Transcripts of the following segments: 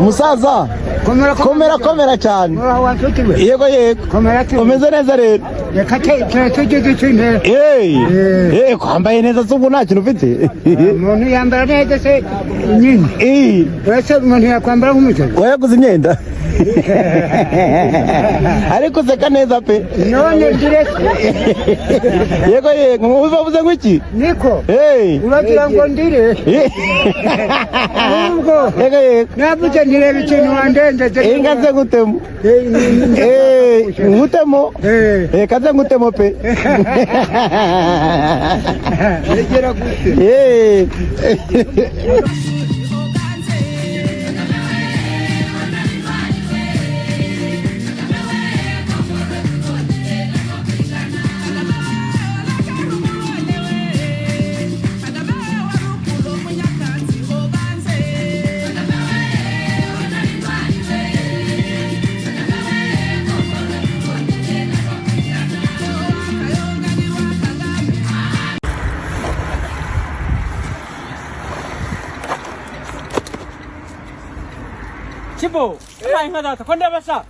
Musaza komera cyane. Yego komeze neza rero. Kwambaye neza zubu nta kintu ufite. Umuntu yambara neza se nyine. Wese umuntu yakwambara nk'umusaza. Wayaguze imyenda. Ariko seka neza pe. None direct. Yego uvuze ngwiki? Niko. Uragira ngo ndire. Ubwo. Yego. Nabuze ndire ikintu wandenze. Ingaze gutemo. Ngutemo. Kaze ngutemo pe. Egera gute. Chibo, mai ngada konde basa.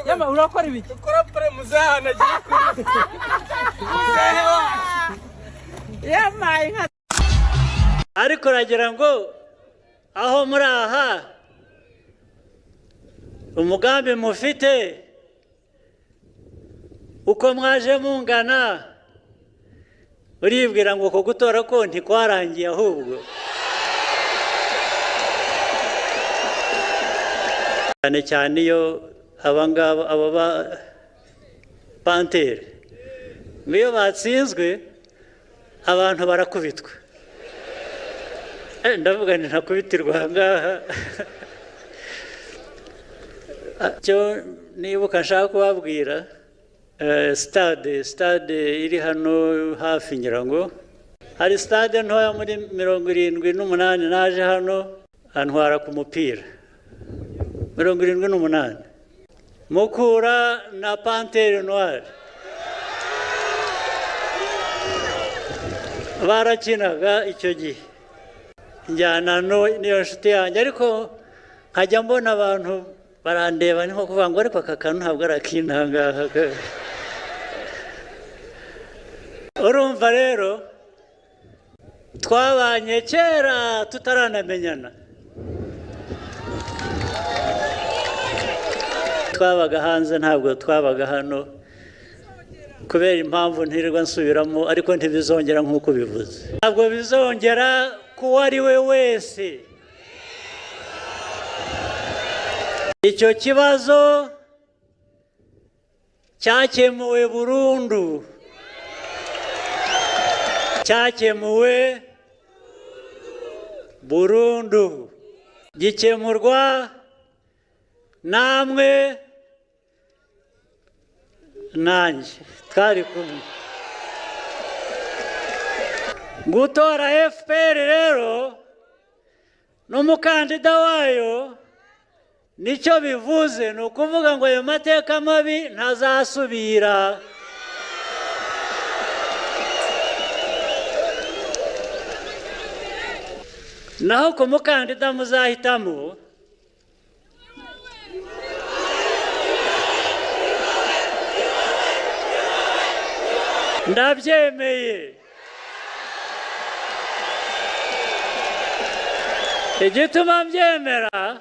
Yama urakora ibiki? Ukora pare muzahana giye. Yama ngada. Ariko ragira ngo aho muri aha umugambi mufite uko mwaje mungana uribwira ngo ko gutora ko ntikwarangiye ahubwo cyane iyo abangaba aba pantere iyo batsinzwe abantu barakubitwa ndavuga nti ntakubitirwa ngaha cyo nibuka nshaka kubabwira stade iri hano hafi nyirango hari stade ntoya muri 78 naje hano antwara ku mupira 78 Mukura na Pantere Noir barakinaga icyo gihe njyana niyo nshuti yanjye ariko nkajya mbona abantu barandeba nko kuvuga ngo ariko aka kantu ntabwo arakintangaha urumva rero twabanye kera tutaranamenyana twabaga hanze ntabwo twabaga hano kubera impamvu ntirirwa nsubiramo ariko ntibizongera nk'uko bivuze ntabwo bizongera kuwo ari we wese icyo kibazo cyakemuwe burundu gikemurwa namwe nanjye twari kumwe gutora FPR rero n'umukandida wayo nicyo bivuze ni ukuvuga ngo ayo mateka mabi ntazasubira naho ku mukandida muzahitamo ndabyemeye igituma mbyemera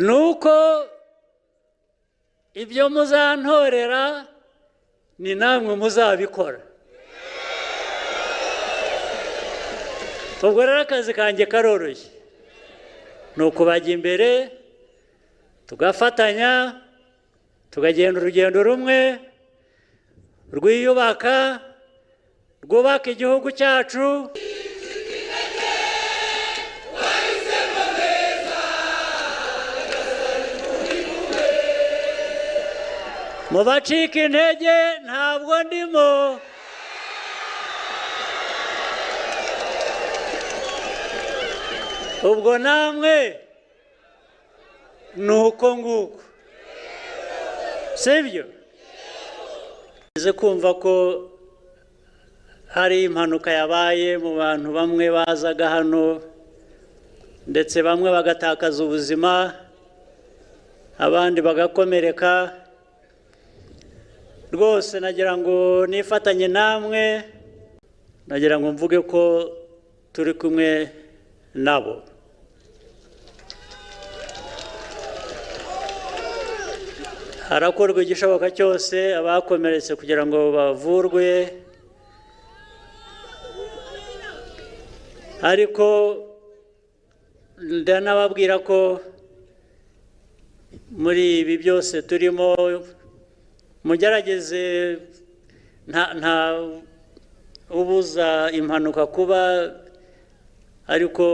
ni uko ibyo muzantorera ni namwe muzabikora ubwo rero akazi kanjye karoroshye ni ukubajya imbere tugafatanya tukagenda urugendo rumwe rwiyubaka rwubaka igihugu cyacu mu bacika intege ntabwo ndimo ubwo namwe ni uko nguko sibyo nze kumva ko hari impanuka yabaye mu bantu bamwe bazaga hano ndetse bamwe bagatakaza ubuzima abandi bagakomereka rwose nagira ngo nifatanye namwe nagira ngo mvuge ko turi kumwe nabo harakorwa igishoboka cyose abakomeretse kugira ngo bavurwe ariko ndanababwira ko muri ibi byose turimo mugerageze nta ubuza impanuka kuba ariko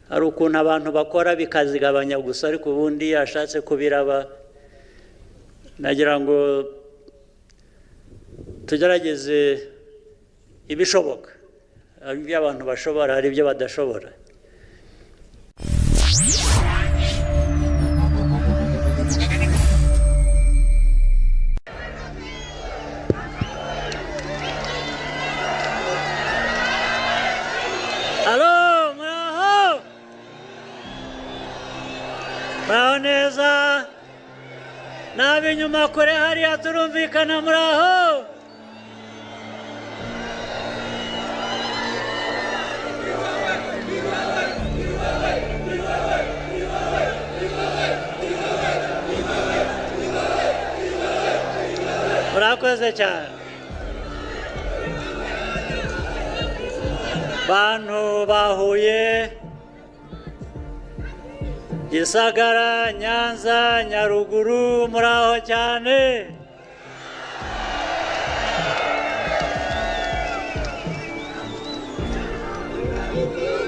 hari ukuntu abantu bakora bikazigabanya gusa ariko ubundi yashatse kubiraba nagira ngo tugerageze ibishoboka ibyo abantu bashobora hari ibyo badashobora neza n'ab'inyuma kure hariya turumvikana muri aho murakoze cyane bantu bahuye Gisagara Nyanza Nyaruguru muraho cyane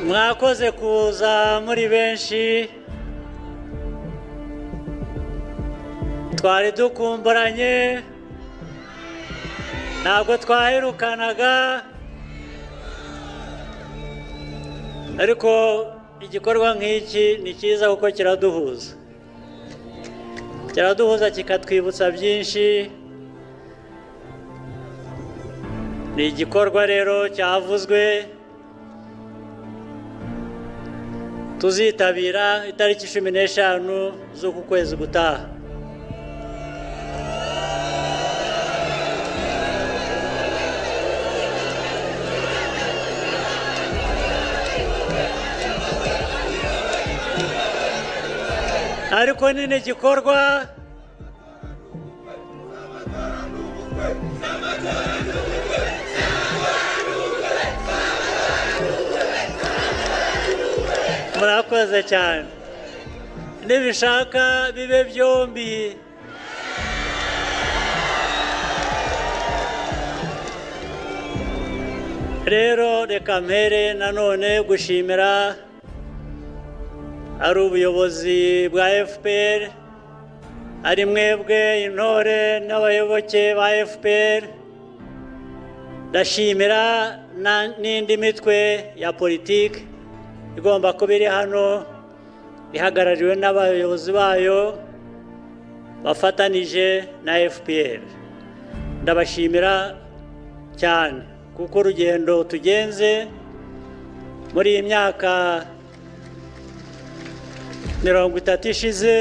mwakoze kuza muri benshi twari dukumburanye ntabwo twaherukanaga ariko igikorwa nk'iki ni cyiza kuko kiraduhuza kikatwibutsa byinshi ni igikorwa rero cyavuzwe tuzitabira itariki 15 z'uku kwezi gutaha ariko ni igikorwa murakoze cyane nibishaka bibe byombi rero reka mpere nanone gushimira ari ubuyobozi bwa FPR ari mwebwe intore n'abayoboke ba FPR ndashimira n'indi mitwe ya politiki igomba kuba iri hano ihagarariwe n'abayobozi bayo bafatanije na FPR ndabashimira cyane kuko urugendo tugenze muri iyi myaka 30 ishize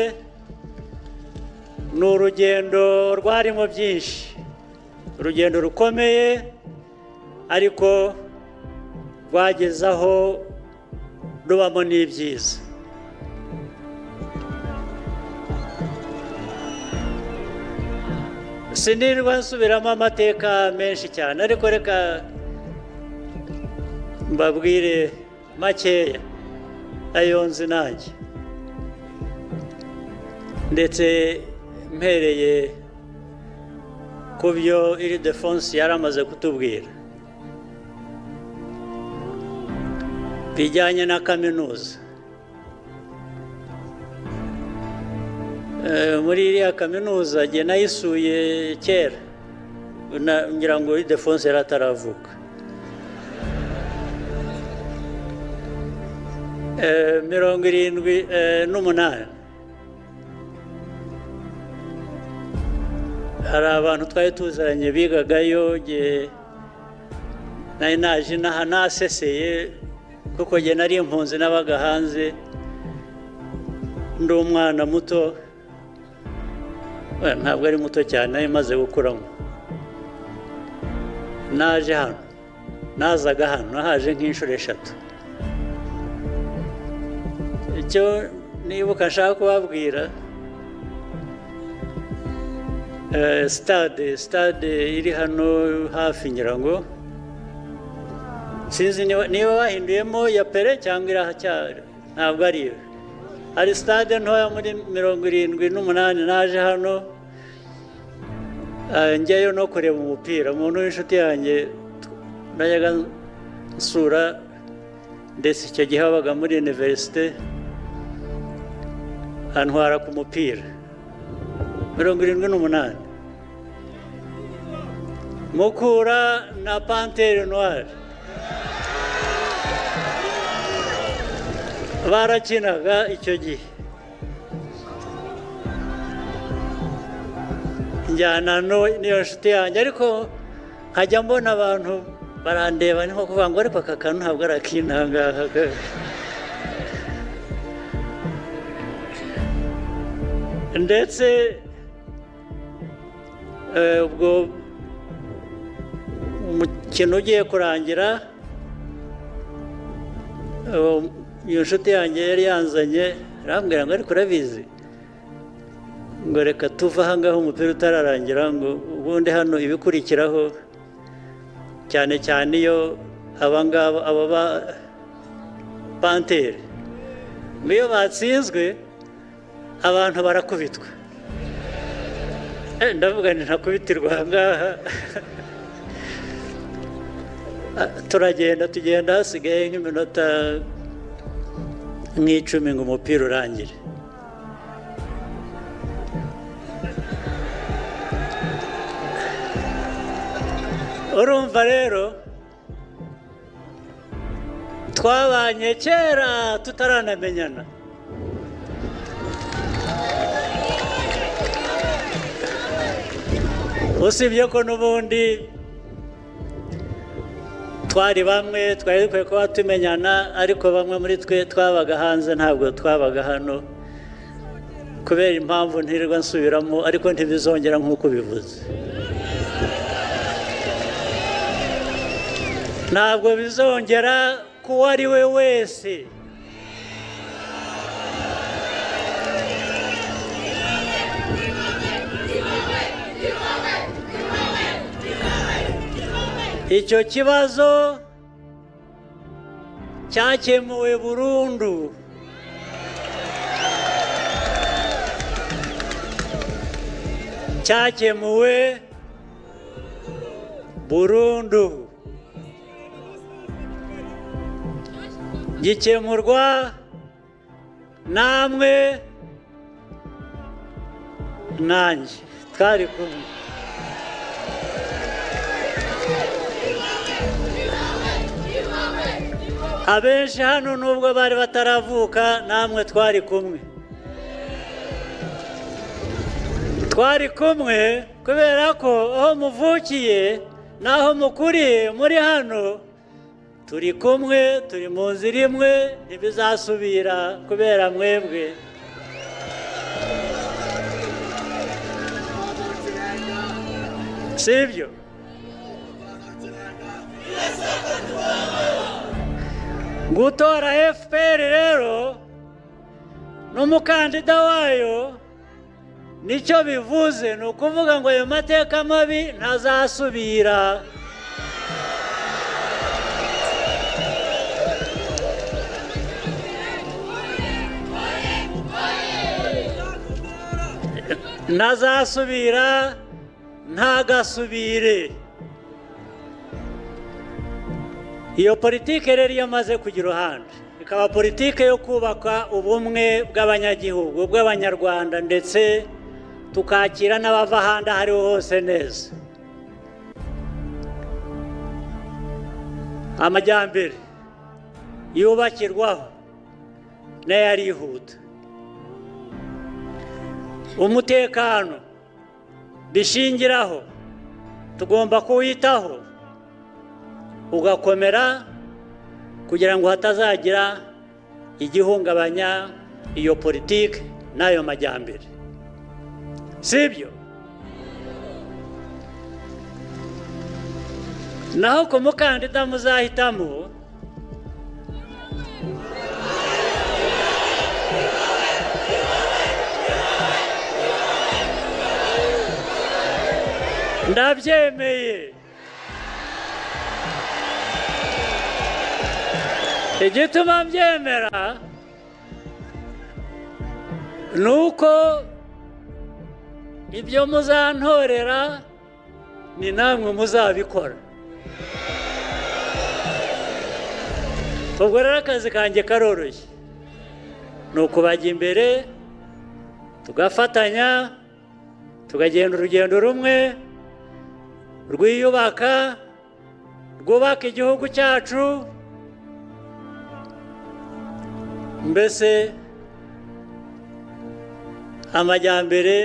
ni urugendo rwarimo byinshi urugendo rukomeye ariko rwagezaho rubamo n'ibyiza sinirwa nsubiramo amateka menshi cyane ariko reka mbabwire makeya ayo nzi nanjye ndetse mpereye ku byo iri Defonse yaramaze kutubwira bijyanye na kaminuza muri iriya kaminuza jye nayisuye kera ngira ngo iri Defonse yari ataravuka 78 hari abantu twari tuzaranye bigagayo nari naje naseseye kuko njye nari impunzi nabaga hanze ndi umwana muto, ntabwo ari muto cyane, nari maze gukuramo. Naje hano, nazaga hano, nahaje nk'inshuro 3. Icyo nibuka nshaka kubabwira, stade iri hano hafi ngira ngo, sinzi niba bahinduyemo ya Pere cyangwa irahacyari, ntabwo ari iyo. Hari stade ntoya muri 78 naje hano, njyayo no kureba umupira. Umuntu w'inshuti yanjye najyaga nsura, ndetse icyo gihe wabaga muri universite, antwara ku mupira 78. Mukura na Panthère Noire barakinaga icyo gihe, njyana n'iyo nshuti yanjye, ariko nkajya mbona abantu barandeba, ni nko kuvuga ngo ariko aka kantu ntabwo arakintangaha. Ndetse ubwo umukino ugiye kurangira, iyo nshuti yanjye yari yanzanye, arambwira ngo ariko urabizi ngo reka tuve aha ngaho umupira utararangira, ngo ubundi hano ibikurikiraho, cyane cyane iyo aba ba Panthère, ngo iyo batsinzwe abantu barakubitwa. Ndavuga nti ntakubitirwa aha ngaha. Tugenda hasigaye nk'iminota nk'icumi ngo umupira urangire. Urumva rero twabanye kera tutaranamenyana. Usibye ko n'ubundi twari bamwe, twari dukwiye kuba tumenyana, ariko bamwe muri twe twabaga hanze, ntabwo twabaga hano, kubera impamvu ntirirwa nsubiramo, ariko ntibizongera nk'uko bivuze. Ntabwo bizongera ku uwo ari we wese. Icyo kibazo cyakemuwe burundu. Cyakemuwe burundu. Gikemurwa namwe nanjye twari kumwe. Abenshi hano nubwo bari bataravuka, namwe twari kumwe. Twari kumwe kubera ko aho muvukiye naho mukuriye muri hano turi kumwe, turi mu nzira imwe, ntibizasubira kubera mwebwe. Sibyo? Gutora FPR rero n'umukandida wayo nicyo bivuze, ni ukuvuga ngo ayo mateka mabi ntazasubira. Ntazasubira, ntagasubire. Iyo politike rero yamaze kugira uruhande, ikaba politike yo kubaka ubumwe bw'abanyagihugu, bw'abanyarwanda, ndetse tukakira n'abava ahandi aho ariho hose neza. Amajyambere yubakirwaho nayo arihuta. Umutekano bishingiraho tugomba kuwitaho ugakomera, kugira ngo hatazagira igihungabanya iyo politiki n'ayo majyambere, sibyo? naho ku mukandida muzahitamo ndabyemeye. igituma mbyemera ni uko ibyo muzantorera ni namwe muzabikora. ubwo rero akazi kanjye karoroshye, ni ukubajya imbere tugafatanya tukagenda urugendo rumwe rwiyubaka, rwubaka igihugu cyacu, mbese amajyambere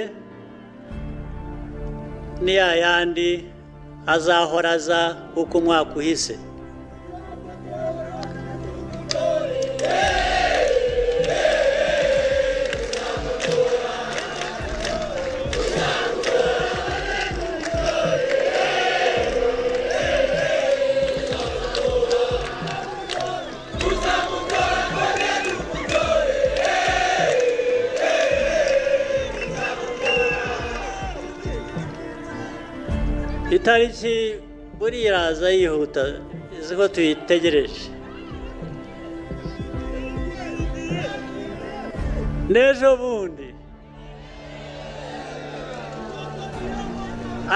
ni ya yandi azahora aza uko umwaka uhise. itariki buriya iraza yihuta, izi ko tuyitegereje. n'ejo bundi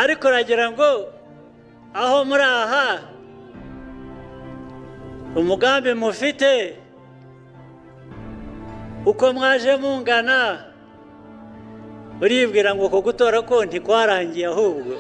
ariko uragira ngo aho muri aha umugambi mufite uko mwaje mungana, uribwira ngo uko gutora ko ntikwarangiye ahubwo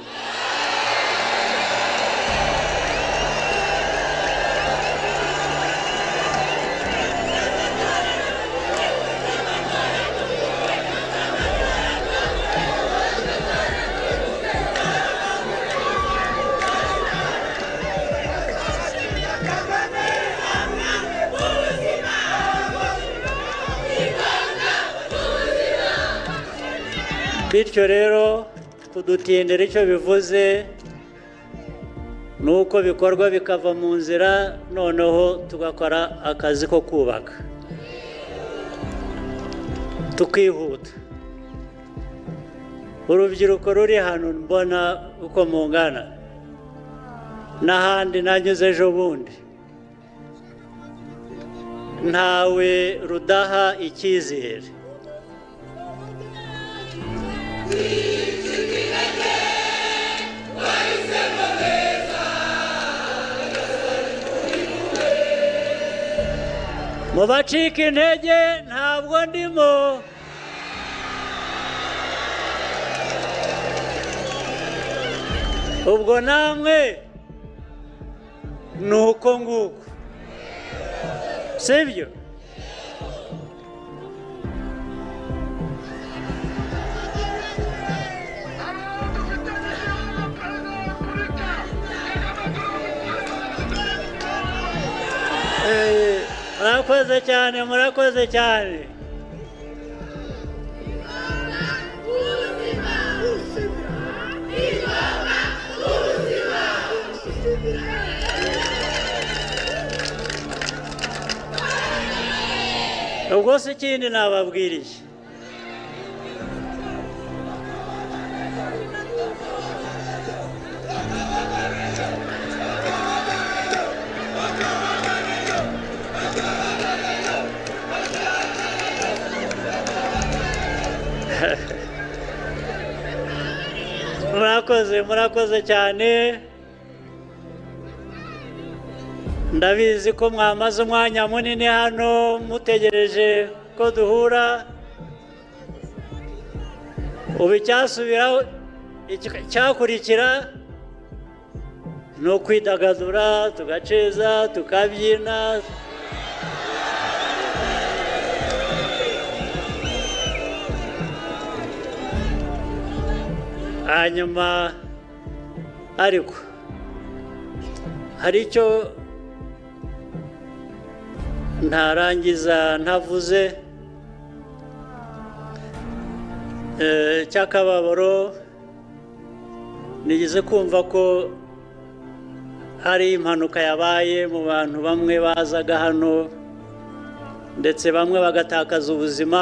bityo rero kudutindira icyo bivuze ni uko bikorwa bikava mu nzira, noneho tugakora akazi ko kubaka tukihuta. urubyiruko ruri hano mbona uko mungana, n'ahandi nanyuze ejo bundi, ntawe rudaha icyizere. mu bacika intege ntabwo ndimo, ubwo namwe ni uko nguko, sibyo? murakoze cyane, murakoze cyane. ubwo se ikindi nababwiriye, murakoze cyane. ndabizi ko mwamaze umwanya munini hano mutegereje ko duhura. ubu icyasubiraho cyakurikira ni ukwidagadura, tugaceza, tukabyina. hanyuma ariko hari icyo ntarangiza ntavuze cy'akababaro nigeze kumva ko hari impanuka yabaye mu bantu bamwe bazaga hano ndetse bamwe bagatakaza ubuzima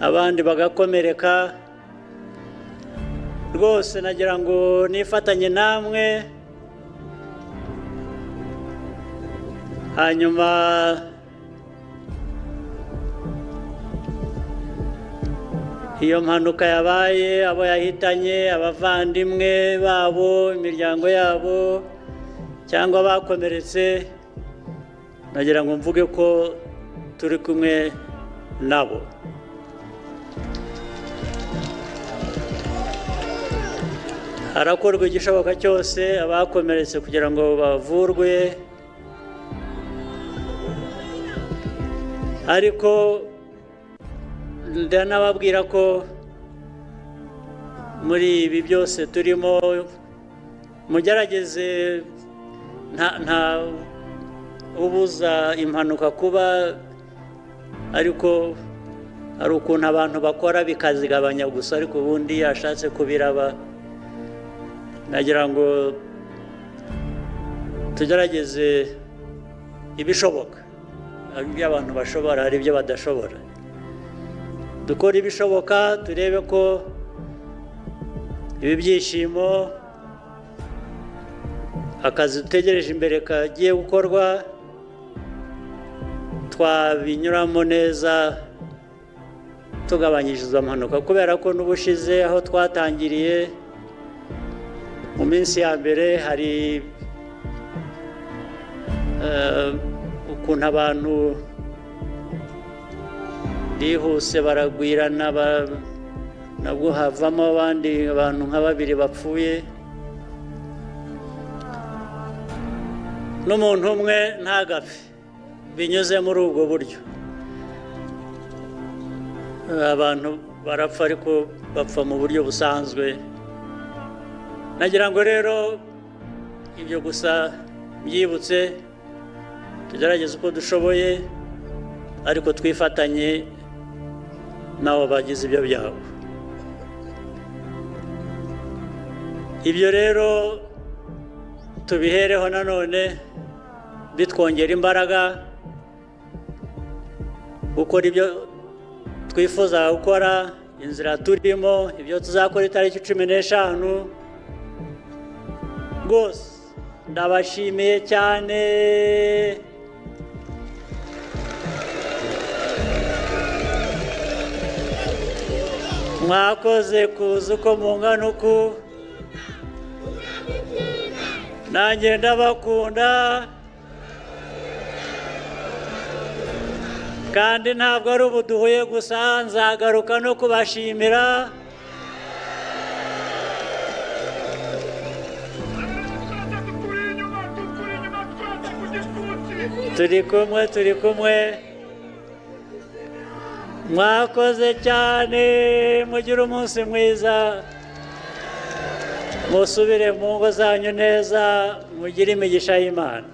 abandi bagakomereka rwose nagira ngo nifatanye namwe hanyuma iyo mpanuka yabaye abo yahitanye abavandimwe babo imiryango yabo cyangwa bakomeretse nagira ngo mvuge ko turi kumwe nabo harakorwa igishoboka cyose abakomeretse kugira ngo bavurwe ariko ndanababwira ko muri ibi byose turimo mugerageze nta ubuza impanuka kuba ariko hari ukuntu abantu bakora bikazigabanya gusa ariko ubundi yashatse kubiraba nagira ngo tugerageze ibishoboka hari ibyo abantu bashobora hari ibyo badashobora dukora ibishoboka turebe ko ibi byishimo akazi dutegereje imbere kagiye gukorwa twabinyuramo neza tugabanyije izo mpanuka kubera ko n'ubushize aho twatangiriye mu minsi ya mbere hari ukuntu abantu bihuse baragwirana nabwo havamo abandi bantu nka babiri bapfuye n'umuntu umwe ntagapfe binyuze muri ubwo buryo abantu barapfa ariko bapfa mu buryo busanzwe nagira ngo rero ibyo gusa byibutse tugerageze uko dushoboye ariko twifatanye n'abo bagize ibyo byago ibyo rero tubihereho nanone bitwongera imbaraga gukora ibyo twifuza gukora inzira turimo ibyo tuzakora itariki 15 rwose ndabashimiye cyane mwakoze kuza uko mungana uku nanjye ndabakunda kandi ntabwo ari ubu duhuye gusa nzagaruka no kubashimira turi kumwe mwakoze cyane mugire umunsi mwiza musubire mu ngo zanyu neza mugire imigisha y'Imana